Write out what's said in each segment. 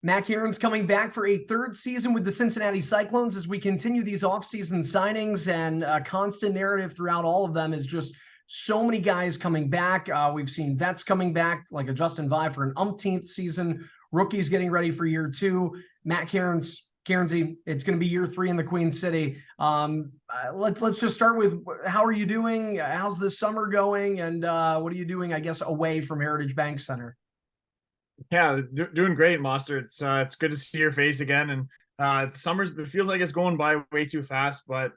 Matt Cairns coming back for a third season with the Cincinnati Cyclones as we continue these offseason signings, and a constant narrative throughout all of them is just so many guys coming back. We've seen vets coming back like a Justin Vi for an umpteenth season, rookies getting ready for year two. Matt Cairns, Cairnsy, it's going to be year three in the Queen City. Let's just start with, how are you doing? How's this summer going? And what are you doing, I guess, away from Heritage Bank Center? Yeah, doing great, Monster. It's good to see your face again. And summer's it feels like it's going by way too fast, but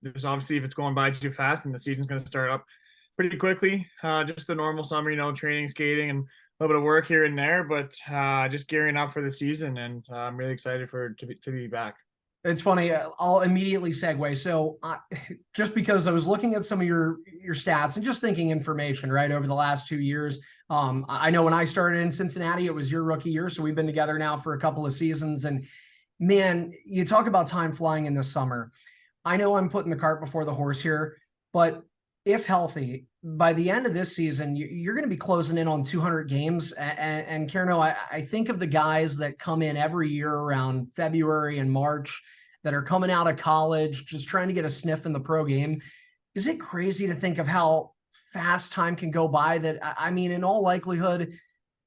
there's obviously if it's going by too fast, and the season's going to start up pretty quickly. Just the normal summer, training, skating, and a little bit of work here and there, but just gearing up for the season, and I'm really excited to be back. It's funny. I'll immediately segue. So, just because I was looking at some of your stats and just thinking information right over the last 2 years. I know when I started in Cincinnati, it was your rookie year, so we've been together now for a couple of seasons. And man, you talk about time flying in the summer. I know I'm putting the cart before the horse here, but if healthy, by the end of this season, you're going to be closing in on 200 games. And Kierno, I think of the guys that come in every year around February and March that are coming out of college, just trying to get a sniff in the pro game. Is it crazy to think of how fast time can go by? That, I mean, in all likelihood,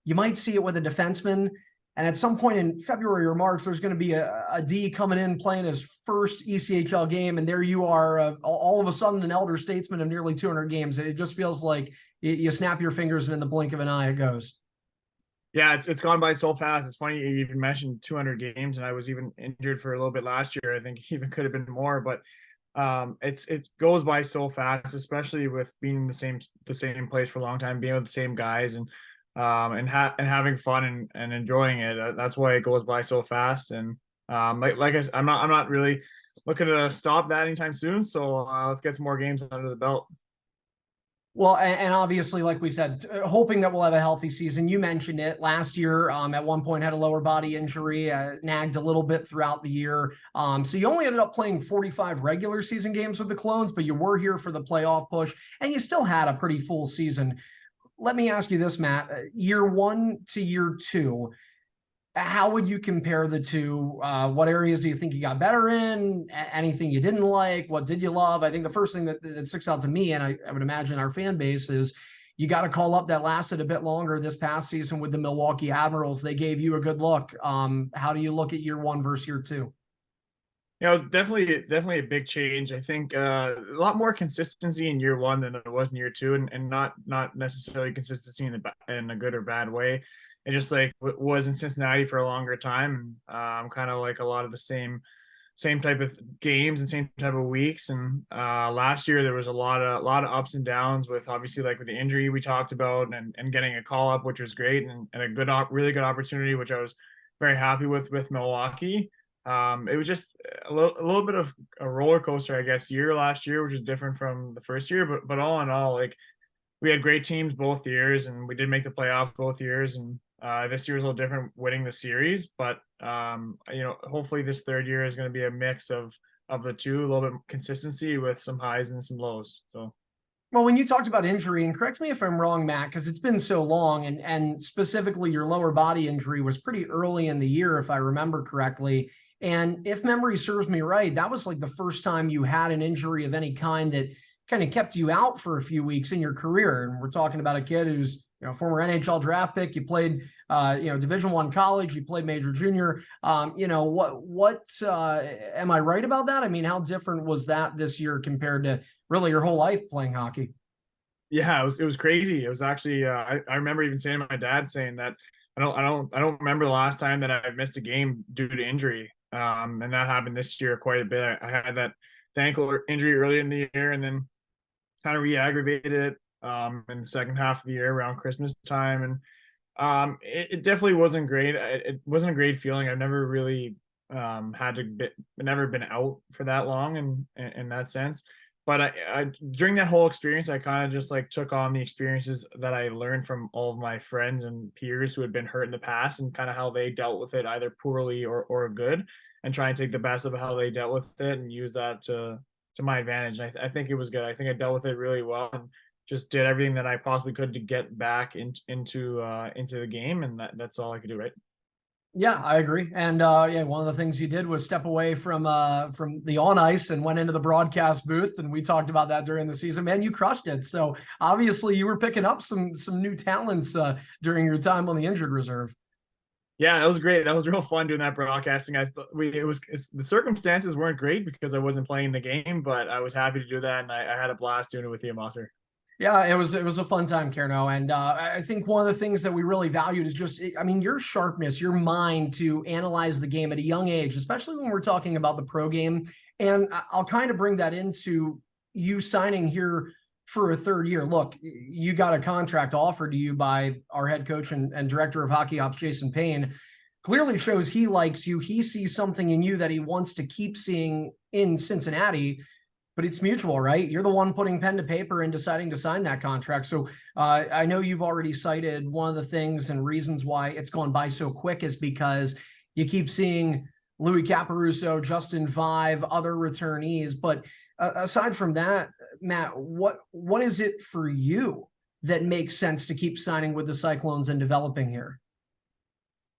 you might see it with a defenseman. And at some point in February or March, there's going to be a D coming in playing his first ECHL game. And there you are, all of a sudden, an elder statesman of nearly 200 games. It just feels like you snap your fingers and in the blink of an eye, it goes. Yeah, it's gone by so fast. It's funny you even mentioned 200 games, and I was even injured for a little bit last year. I think even could have been more, but it goes by so fast, especially with being in the same place for a long time, being with the same guys, and having fun and enjoying it. That's why it goes by so fast. And I'm not really looking to stop that anytime soon. So let's get some more games under the belt. Well, and obviously, like we said, hoping that we'll have a healthy season. You mentioned it last year. At one point, had a lower body injury, nagged a little bit throughout the year. So you only ended up playing 45 regular season games with the Clones, but you were here for the playoff push, and you still had a pretty full season. Let me ask you this, Matt. Year one to year two, how would you compare the two? What areas do you think you got better in? Anything you didn't like? What did you love? I think the first thing that sticks out to me, and I would imagine our fan base, is you got a call up that lasted a bit longer this past season with the Milwaukee Admirals. They gave you a good look. How do you look at year one versus year two? Yeah, it was definitely a big change. I think a lot more consistency in year one than there was in year two, and not necessarily consistency in a good or bad way. It just like was in Cincinnati for a longer time, and kind of like a lot of the same type of games and same type of weeks. And last year there was a lot of ups and downs with obviously like with the injury we talked about, and getting a call up, which was great, and a really good opportunity, which I was very happy with Milwaukee. It was just a little bit of a roller coaster, I guess, year last year, which is different from the first year. But all in all, like we had great teams both years, and we did make the playoffs both years. And this year is a little different, winning the series. But hopefully this third year is going to be a mix of the two, a little bit consistency with some highs and some lows. So. Well, when you talked about injury, and correct me if I'm wrong, Matt, because it's been so long, and specifically your lower body injury was pretty early in the year, if I remember correctly. And if memory serves me right, that was like the first time you had an injury of any kind that kind of kept you out for a few weeks in your career. And we're talking about a kid who's, former NHL draft pick. You played, Division I college. You played major junior. What am I right about that? I mean, how different was that this year compared to really your whole life playing hockey? Yeah, it was crazy. It was actually I remember even saying to my dad, saying that I don't remember the last time that I missed a game due to injury. And that happened this year quite a bit. I had that the ankle injury early in the year, and then kind of re-aggravated it in the second half of the year around Christmas time. And it definitely wasn't great. It wasn't a great feeling. I've never really never been out for that long in that sense. But during that whole experience, I kind of just like took on the experiences that I learned from all of my friends and peers who had been hurt in the past, and kind of how they dealt with it, either poorly or good, and try and take the best of how they dealt with it and use that to my advantage. And I think it was good. I think I dealt with it really well, and just did everything that I possibly could to get back into the game, and that's all I could do, right? Yeah, I agree. And yeah, one of the things you did was step away from the on ice and went into the broadcast booth, and we talked about that during the season. Man, you crushed it. So obviously you were picking up some new talents during your time on the injured reserve. Yeah, that was great. That was real fun doing that broadcasting. The circumstances weren't great because I wasn't playing the game, but I was happy to do that, and I had a blast doing it with you, Moser. Yeah, it was a fun time, Kerno, and I think one of the things that we really valued is just, I mean, your sharpness, your mind to analyze the game at a young age, especially when we're talking about the pro game. And I'll kind of bring that into you signing here for a third year. Look, you got a contract offered to you by our head coach and director of hockey ops, Jason Payne. Clearly shows he likes you. He sees something in you that he wants to keep seeing in Cincinnati, but it's mutual, right? You're the one putting pen to paper and deciding to sign that contract. So I know you've already cited one of the things and reasons why it's gone by so quick is because you keep seeing Louis Caparuso, Justin Vive, other returnees. But aside from that, Matt, what is it for you that makes sense to keep signing with the Cyclones and developing here?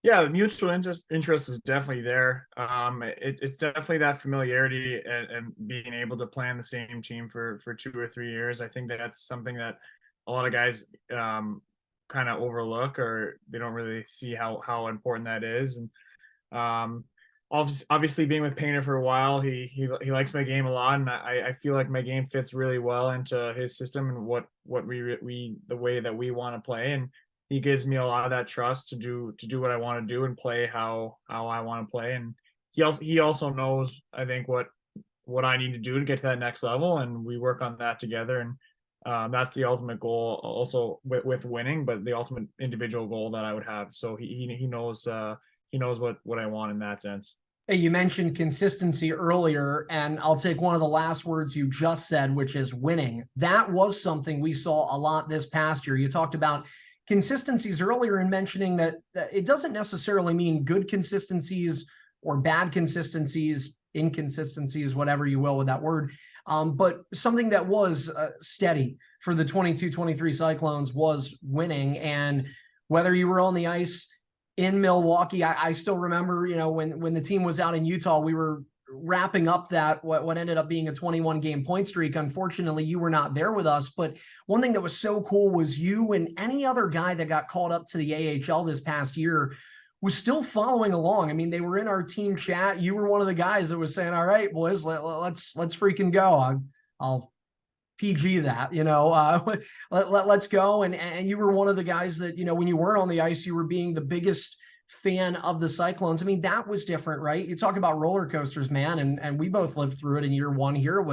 Yeah, the mutual interest is definitely there. It's definitely that familiarity and being able to play on the same team for 2 or 3 years. I think that's something that a lot of guys kind of overlook, or they don't really see how important that is. And obviously being with Painter for a while, he likes my game a lot, and I feel like my game fits really well into his system and what we the way that we want to play. And he gives me a lot of that trust to do what I want to do and play how I want to play. And he also knows, I think, what I need to do to get to that next level, and we work on that together. And that's the ultimate goal, also with winning, but the ultimate individual goal that I would have. So he knows what I want in that sense. Hey, you mentioned consistency earlier, and I'll take one of the last words you just said, which is winning. That was something we saw a lot this past year. You talked about consistencies earlier in mentioning that it doesn't necessarily mean good consistencies or bad consistencies, inconsistencies, whatever you will with that word. But something that was steady for the 22-23 Cyclones was winning. And whether you were on the ice in Milwaukee, I still remember, when the team was out in Utah, we were wrapping up that what ended up being a 21 game point streak. Unfortunately, you were not there with us, but one thing that was so cool was you and any other guy that got called up to the AHL this past year was still following along. I mean, they were in our team chat. You were one of the guys that was saying, all right, boys, let's freaking go. I'll PG that, let's go. And you were one of the guys that, when you weren't on the ice, you were being the biggest fan of the Cyclones. I mean, that was different, right? You talk about roller coasters, man. And we both lived through it in year one here.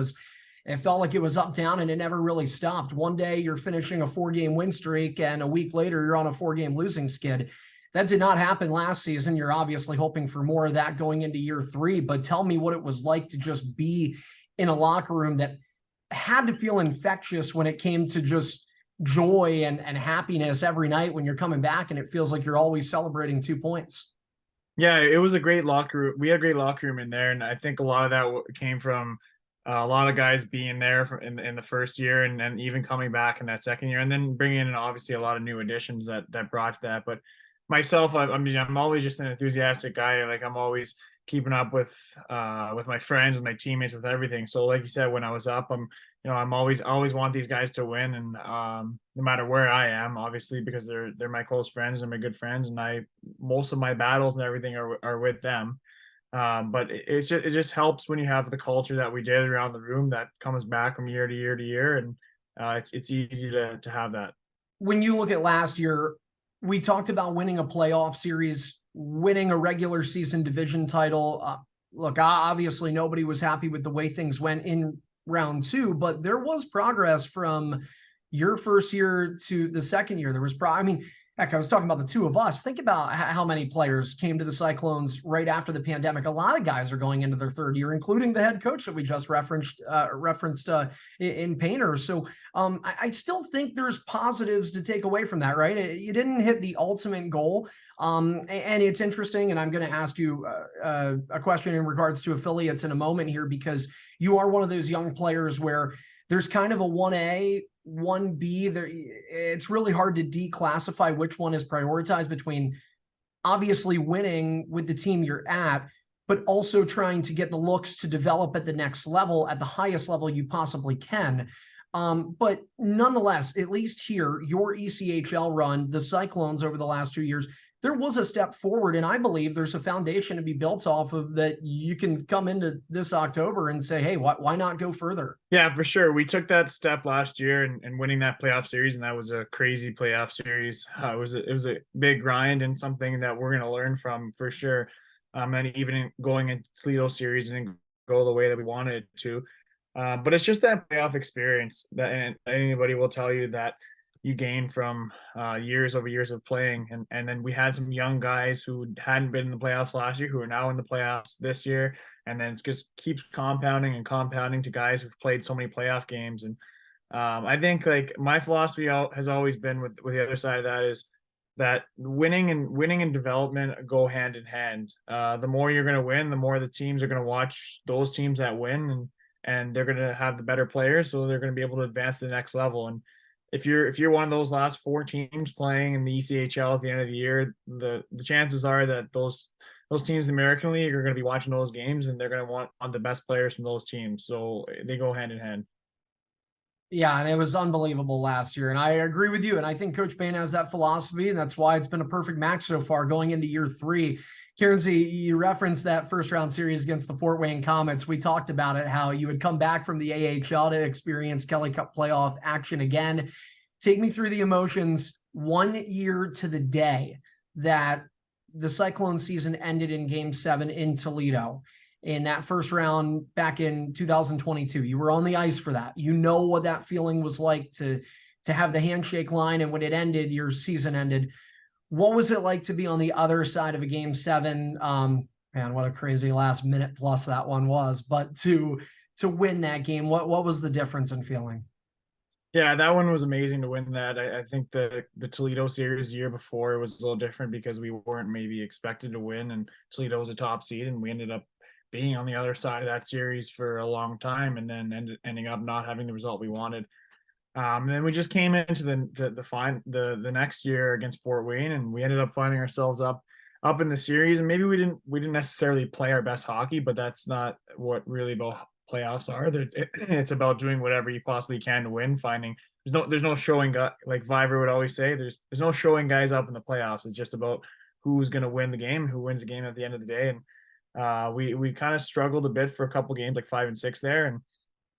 It felt like it was up, down, and it never really stopped. One day you're finishing a 4-game win streak, and a week later you're on a 4-game losing skid. That did not happen last season. You're obviously hoping for more of that going into year 3, but tell me what it was like to just be in a locker room that had to feel infectious when it came to just joy and happiness every night when you're coming back, and it feels like you're always celebrating 2 points. Yeah, it was a great locker room. We had a great locker room in there, and I think a lot of that came from a lot of guys being there in the first year, and even coming back in that second year, and then bringing in obviously a lot of new additions that brought to that. But myself, I mean, I'm always just an enthusiastic guy. Like, I'm always keeping up with my friends, with my teammates, with everything. So like you said, when I was up, I'm always want these guys to win. And no matter where I am, obviously, because they're my close friends and my good friends, and most of my battles and everything are with them. But it just helps when you have the culture that we did around the room that comes back from year to year to year. And it's easy to have that. When you look at last year, we talked about winning a playoff series, winning a regular season division title. Look, obviously nobody was happy with the way things went in round 2, but there was progress from your first year to the second year. There was heck, I was talking about the two of us. Think about how many players came to the Cyclones right after the pandemic. A lot of guys are going into their third year, including the head coach that we just referenced in Painter. So I still think there's positives to take away from that, right? You didn't hit the ultimate goal. And it's interesting, and I'm going to ask you a question in regards to affiliates in a moment here, because you are one of those young players where there's kind of a 1A, 1B. It's really hard to declassify which one is prioritized between obviously winning with the team you're at, but also trying to get the looks to develop at the next level, at the highest level you possibly can. But nonetheless, at least here, your ECHL run, the Cyclones over the last 2 years, there was a step forward. And I believe there's a foundation to be built off of that you can come into this October and say, hey, why not go further? Yeah, for sure. We took that step last year and winning that playoff series, and that was a crazy playoff series. It was a big grind and something that we're going to learn from for sure. And even going into Toledo series and go the way that we wanted it to. But it's just that playoff experience that, and anybody will tell you that you gain from years over years of playing. And then we had some young guys who hadn't been in the playoffs last year who are now in the playoffs this year. And then it just keeps compounding and compounding to guys who've played so many playoff games. And I think like my philosophy has always been with the other side of that is that winning and development go hand in hand. The more you're going to win, the more the teams are going to watch those teams that win, and they're going to have the better players, so they're going to be able to advance to the next level. And if you're one of those last 4 teams playing in the ECHL at the end of the year, the chances are that those teams in the American League are going to be watching those games, and they're going to want the best players from those teams. So they go hand in hand. Yeah, and it was unbelievable last year. And I agree with you. And I think Coach Payne has that philosophy, and that's why it's been a perfect match so far going into year 3. Cairnsy, you referenced that first round series against the Fort Wayne Komets. We talked about it, how you would come back from the AHL to experience Kelly Cup playoff action again. Take me through the emotions 1 year to the day that the Cyclone season ended in Game 7 in Toledo. In that first round back in 2022, you were on the ice for that. You know what that feeling was like to have the handshake line, and when it ended, your season ended. What was it like to be on the other side of a Game 7? Man, what a crazy last minute plus that one was. But to win that game, what was the difference in feeling? Yeah, that one was amazing to win that. I think the Toledo series the year before was a little different because we weren't maybe expected to win, and Toledo was a top seed, and we ended up being on the other side of that series for a long time, and then ending up not having the result we wanted. And then we just came into the next year against Fort Wayne, and we ended up finding ourselves up in the series. And maybe we didn't necessarily play our best hockey, but that's not what really about playoffs are. It's about doing whatever you possibly can to win. There's no showing, like Viver would always say. There's no showing guys up in the playoffs. It's just about who's going to win the game, who wins the game at the end of the day. And we kind of struggled a bit for a couple games, like 5 and 6 there, and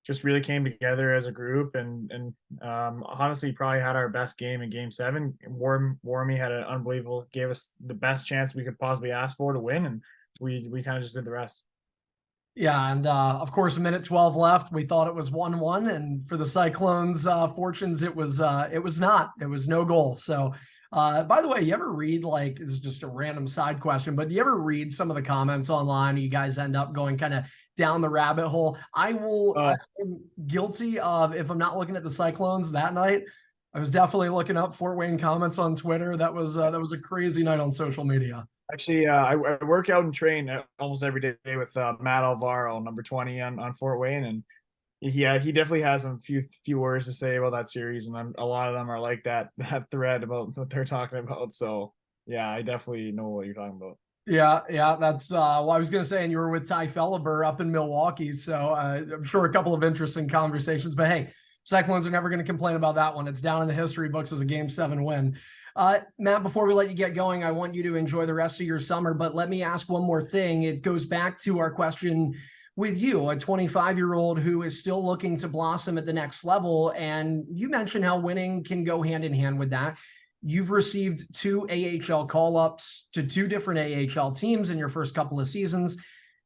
just really came together as a group. And honestly, probably had our best game in Game 7. Warmy had an unbelievable, gave us the best chance we could possibly ask for to win, and we kind of just did the rest. Yeah, and of course, a minute 12 left. We thought it was 1-1, and for the Cyclones' fortunes, it was not. It was no goal. So. By the way, you ever read, like, it's just a random side question, but do you ever read some of the comments online? You guys end up going kind of down the rabbit hole. I'm guilty of, if I'm not looking at the Cyclones that night, I was definitely looking up Fort Wayne Komets on Twitter. That was a crazy night on social media. Actually, I work out and train almost every day with Matt Alvaro, number 20 on Fort Wayne, and he definitely has some few words to say about that series, and a lot of them are like that thread about what they're talking about. So yeah, I definitely know what you're talking about. Yeah, that's well, I was gonna say, and you were with Ty Felliber up in Milwaukee, so I'm sure a couple of interesting conversations. But hey, Cyclones are never going to complain about that one. It's down in the history books as a Game 7 win. Matt, before we let you get going, I want you to enjoy the rest of your summer, but let me ask one more thing. It goes back to our question with you, a 25-year-old who is still looking to blossom at the next level. And you mentioned how winning can go hand in hand with that. You've received 2 AHL call-ups to 2 different AHL teams in your first couple of seasons.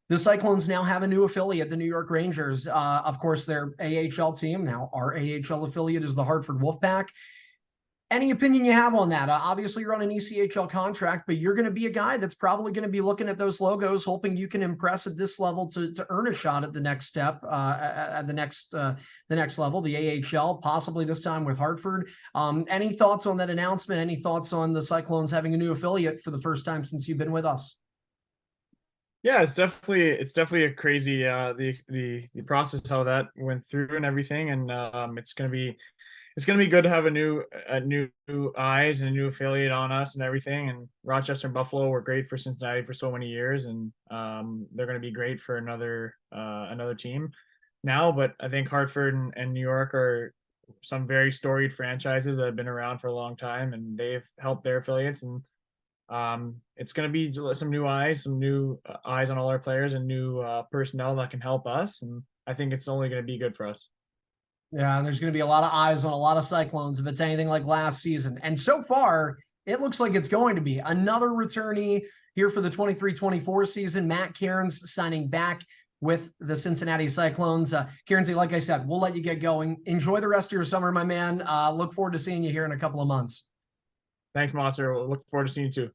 The Cyclones now have a new affiliate, the New York Rangers. Of course, their AHL team, now our AHL affiliate, is the Hartford Wolfpack. Any opinion you have on that? Obviously, you're on an ECHL contract, but you're going to be a guy that's probably going to be looking at those logos, hoping you can impress at this level to earn a shot at the next step, at the next level, the AHL, possibly this time with Hartford. Any thoughts on that announcement? Any thoughts on the Cyclones having a new affiliate for the first time since you've been with us? Yeah, it's definitely a crazy the process how that went through and everything, and it's going to be it's going to be good to have a new eyes and a new affiliate on us and everything. And Rochester and Buffalo were great for Cincinnati for so many years, and they're going to be great for another team now. But I think Hartford and New York are some very storied franchises that have been around for a long time, and they've helped their affiliates. And it's going to be some new eyes on all our players, and new personnel that can help us. And I think it's only going to be good for us. Yeah, and there's going to be a lot of eyes on a lot of Cyclones if it's anything like last season. And so far, it looks like it's going to be another returnee here for the 23-24 season. Matt Cairns signing back with the Cincinnati Cyclones. Cairnsy, like I said, we'll let you get going. Enjoy the rest of your summer, my man. Look forward to seeing you here in a couple of months. Thanks, Monster. We'll look forward to seeing you too.